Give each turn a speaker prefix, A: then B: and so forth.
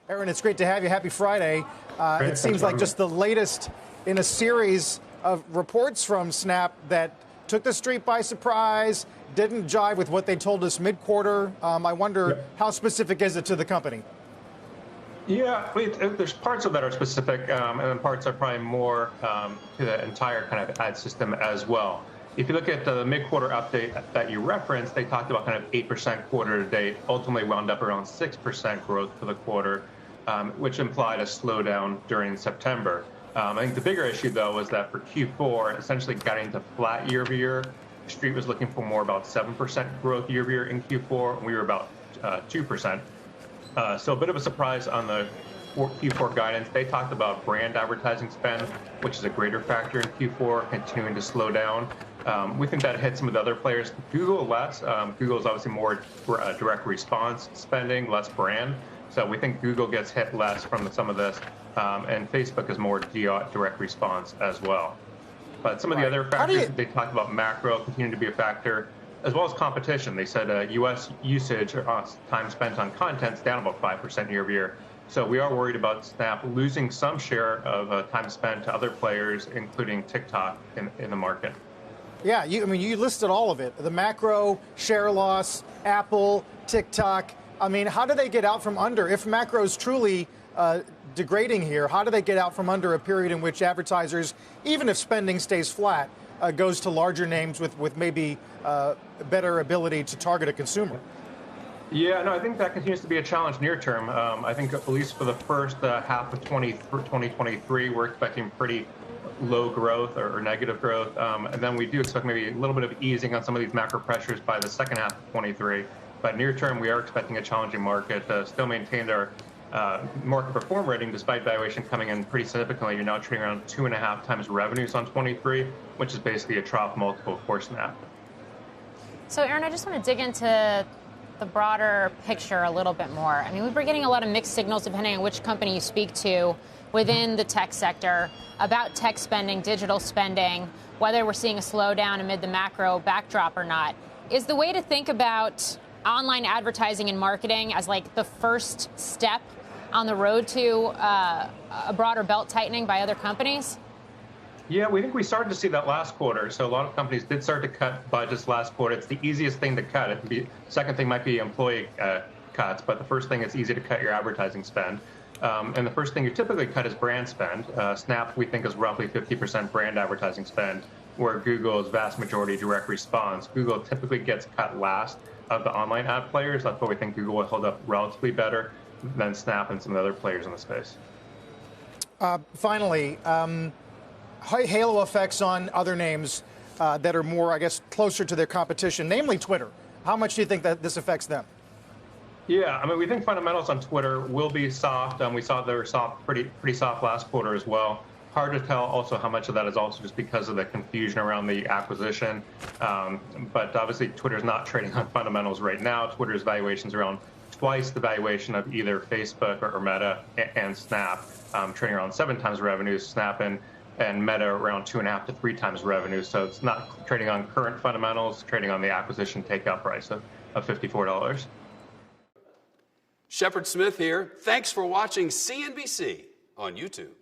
A: Aaron, it's great to have you. Happy Friday. It seems like just the latest in a series of reports from Snap that took the street by surprise, didn't jive with what they told us mid-quarter. I wonder how specific is it to the company?
B: Yeah, there's parts of that are specific, and then parts are probably more to the entire kind of ad system as well. If you look at the mid-quarter update that you referenced, they talked about kind of 8% quarter to date, ultimately wound up around 6% growth for the quarter, which implied a slowdown during September. I think the bigger issue, though, was that for Q4, essentially getting to flat year over year, the street was looking for more about 7% growth year over year in Q4, and we were about 2%. So a bit of a surprise on the Q4 guidance. They talked about brand advertising spend, which is a greater factor in Q4, continuing to slow down. We think that hit some of the other players. Google less. Google is obviously more direct response spending, less brand. So we think Google gets hit less from some of this, and Facebook is more direct response as well. But some of the other factors they talked about, macro continue to be a factor, as well as competition. They said U.S. usage or time spent on content is down about 5% year over year. So we are worried about Snap losing some share of time spent to other players, including TikTok in the market.
A: Yeah, you listed all of it. The macro, share loss, Apple, TikTok. I mean, how do they get out from under? If macro is truly degrading here, how do they get out from under a period in which advertisers, even if spending stays flat, goes to larger names with maybe better ability to target a consumer?
B: Yeah, no, I think that continues to be a challenge near term. I think at least for the first half of 2023, we're expecting pretty low growth or negative growth. And then we do expect maybe a little bit of easing on some of these macro pressures by the second half of 23. But near term, we are expecting a challenging market. Still maintained our market perform rating despite valuation coming in pretty significantly. You're now trading around 2.5 times revenues on 23, which is basically a trough multiple for Snap.
C: So, Aaron, I just want to dig into the broader picture a little bit more. I mean, we've been getting a lot of mixed signals depending on which company you speak to within the tech sector about tech spending, digital spending, whether we're seeing a slowdown amid the macro backdrop or not. Is the way to think about online advertising and marketing as like the first step on the road to a broader belt tightening by other companies?
B: Yeah, we think we started to see that last quarter. So a lot of companies did start to cut budgets last quarter. It's the easiest thing to cut. It can be, second thing might be employee cuts, but the first thing, it's easy to cut your advertising spend. And the first thing you typically cut is brand spend. Snap, we think, is roughly 50% brand advertising spend, where Google is vast majority direct response. Google typically gets cut last of the online ad players. That's why we think Google will hold up relatively better than Snap and some of the other players in the space.
A: Finally, halo effects on other names that are more, I guess, closer to their competition, namely Twitter. How much do you think that this affects them?
B: Yeah, I mean, we think fundamentals on Twitter will be soft. We saw they were soft, pretty soft last quarter as well. Hard to tell also how much of that is also just because of the confusion around the acquisition. But obviously, Twitter's not trading on fundamentals right now. Twitter's valuation's around twice the valuation of either Facebook or Meta and Snap, trading around 7 times revenues. Snap and Meta around 2.5 to 3 times revenue. So it's not trading on current fundamentals, trading on the acquisition takeout price of $54.
D: Shepard Smith here. Thanks for watching CNBC on YouTube.